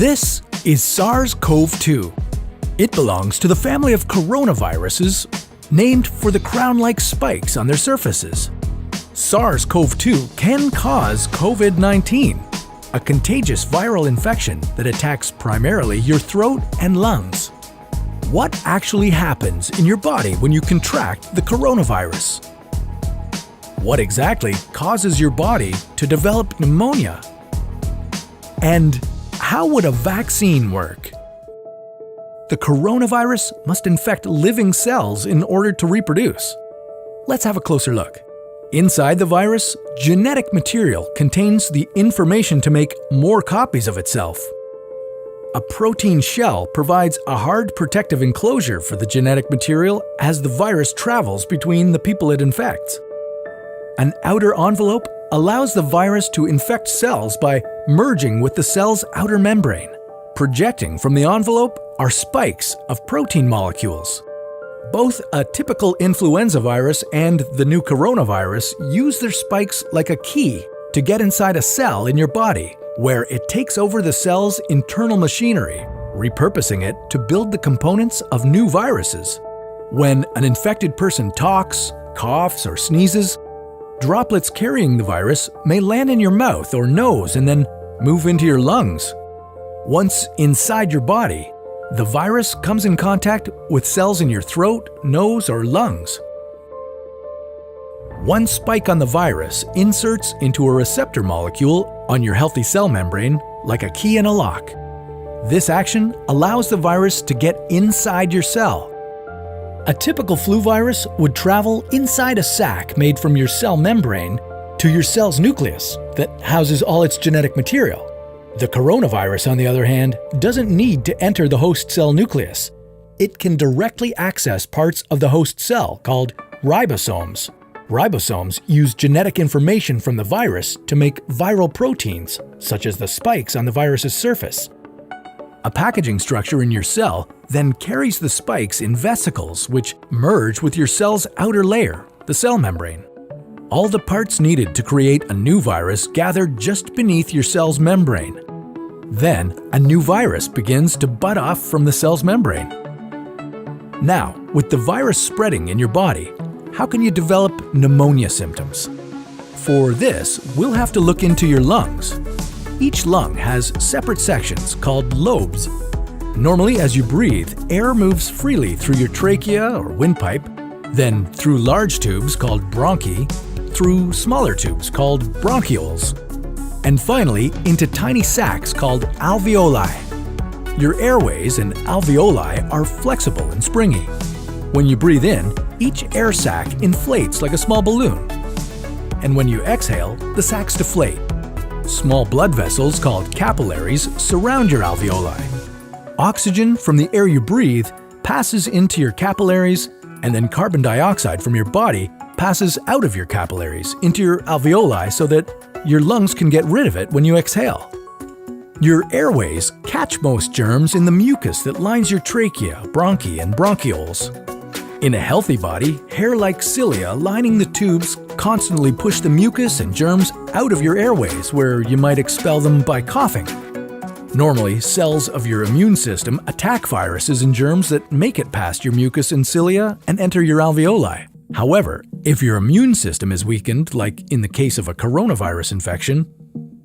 This is SARS-CoV-2. It belongs to the family of coronaviruses named for the crown-like spikes on their surfaces. SARS-CoV-2 can cause COVID-19, a contagious viral infection that attacks primarily your throat and lungs. What actually happens in your body when you contract the coronavirus? What exactly causes your body to develop pneumonia? And how would a vaccine work? The coronavirus must infect living cells in order to reproduce. Let's have a closer look. Inside the virus, genetic material contains the information to make more copies of itself. A protein shell provides a hard protective enclosure for the genetic material as the virus travels between the people it infects. An outer envelope allows the virus to infect cells by merging with the cell's outer membrane. Projecting from the envelope are spikes of protein molecules. Both a typical influenza virus and the new coronavirus use their spikes like a key to get inside a cell in your body, where it takes over the cell's internal machinery, repurposing it to build the components of new viruses. When an infected person talks, coughs, or sneezes, droplets carrying the virus may land in your mouth or nose and then move into your lungs. Once inside your body, the virus comes in contact with cells in your throat, nose, or lungs. One spike on the virus inserts into a receptor molecule on your healthy cell membrane like a key in a lock. This action allows the virus to get inside your cell. A typical flu virus would travel inside a sac made from your cell membrane to your cell's nucleus that houses all its genetic material. The coronavirus, on the other hand, doesn't need to enter the host cell nucleus. It can directly access parts of the host cell called ribosomes. Ribosomes use genetic information from the virus to make viral proteins, such as the spikes on the virus's surface. A packaging structure in your cell then carries the spikes in vesicles which merge with your cell's outer layer, the cell membrane. All the parts needed to create a new virus gather just beneath your cell's membrane. Then, a new virus begins to bud off from the cell's membrane. Now, with the virus spreading in your body, how can you develop pneumonia symptoms? For this, we'll have to look into your lungs. Each lung has separate sections called lobes. Normally, as you breathe, air moves freely through your trachea or windpipe, then through large tubes called bronchi, through smaller tubes called bronchioles, and finally into tiny sacs called alveoli. Your airways and alveoli are flexible and springy. When you breathe in, each air sac inflates like a small balloon. And when you exhale, the sacs deflate. Small blood vessels called capillaries surround your alveoli. Oxygen from the air you breathe passes into your capillaries, and then carbon dioxide from your body passes out of your capillaries into your alveoli so that your lungs can get rid of it when you exhale. Your airways catch most germs in the mucus that lines your trachea, bronchi, and bronchioles. In a healthy body, hair-like cilia lining the tubes constantly push the mucus and germs out of your airways, where you might expel them by coughing. Normally, cells of your immune system attack viruses and germs that make it past your mucus and cilia and enter your alveoli. However, if your immune system is weakened, like in the case of a coronavirus infection,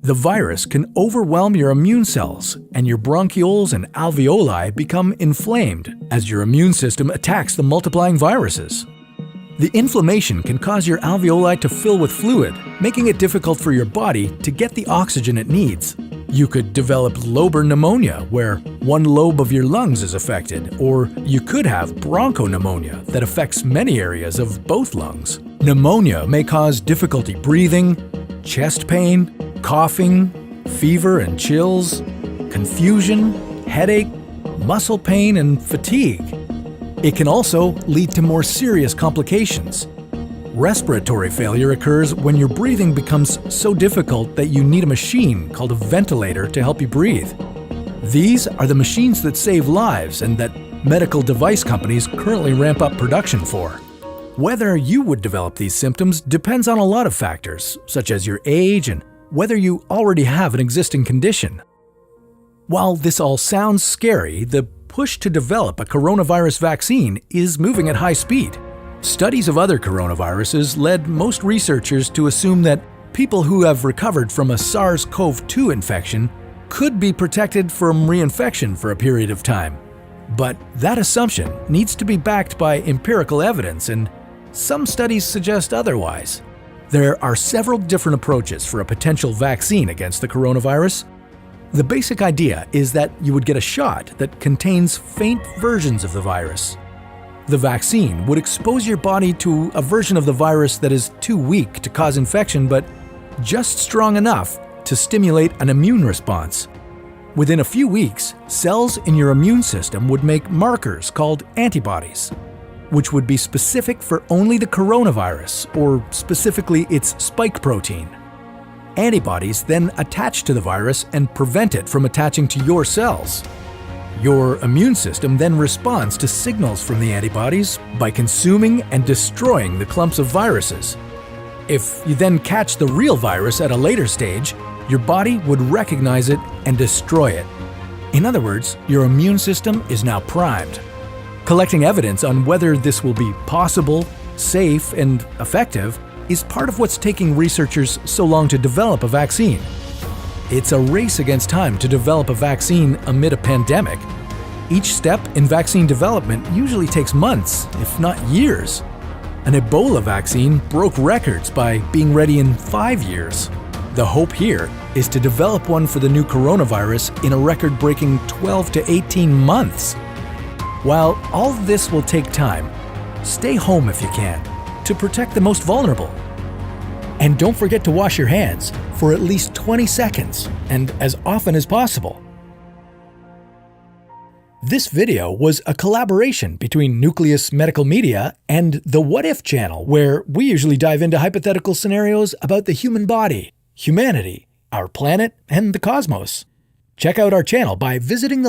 the virus can overwhelm your immune cells, and your bronchioles and alveoli become inflamed as your immune system attacks the multiplying viruses. The inflammation can cause your alveoli to fill with fluid, making it difficult for your body to get the oxygen it needs. You could develop lobar pneumonia, where one lobe of your lungs is affected, or you could have bronchopneumonia that affects many areas of both lungs. Pneumonia may cause difficulty breathing, chest pain, coughing, fever and chills, confusion, headache, muscle pain, and fatigue. It can also lead to more serious complications. Respiratory failure occurs when your breathing becomes so difficult that you need a machine called a ventilator to help you breathe. These are the machines that save lives and that medical device companies currently ramp up production for. Whether you would develop these symptoms depends on a lot of factors, such as your age and whether you already have an existing condition. While this all sounds scary, the push to develop a coronavirus vaccine is moving at high speed. Studies of other coronaviruses led most researchers to assume that people who have recovered from a SARS-CoV-2 infection could be protected from reinfection for a period of time. But that assumption needs to be backed by empirical evidence, and some studies suggest otherwise. There are several different approaches for a potential vaccine against the coronavirus. The basic idea is that you would get a shot that contains faint versions of the virus. The vaccine would expose your body to a version of the virus that is too weak to cause infection, but just strong enough to stimulate an immune response. Within a few weeks, cells in your immune system would make markers called antibodies, which would be specific for only the coronavirus, or specifically its spike protein. Antibodies then attach to the virus and prevent it from attaching to your cells. Your immune system then responds to signals from the antibodies by consuming and destroying the clumps of viruses. If you then catch the real virus at a later stage, your body would recognize it and destroy it. In other words, your immune system is now primed. Collecting evidence on whether this will be possible, safe, and effective is part of what's taking researchers so long to develop a vaccine. It's a race against time to develop a vaccine amid a pandemic. Each step in vaccine development usually takes months, if not years. An Ebola vaccine broke records by being ready in 5 years. The hope here is to develop one for the new coronavirus in a record-breaking 12 to 18 months. While all of this will take time, stay home if you can, to protect the most vulnerable. And don't forget to wash your hands for at least 20 seconds and as often as possible. This video was a collaboration between Nucleus Medical Media and the What If channel, where we usually dive into hypothetical scenarios about the human body, humanity, our planet, and the cosmos. Check out our channel by visiting the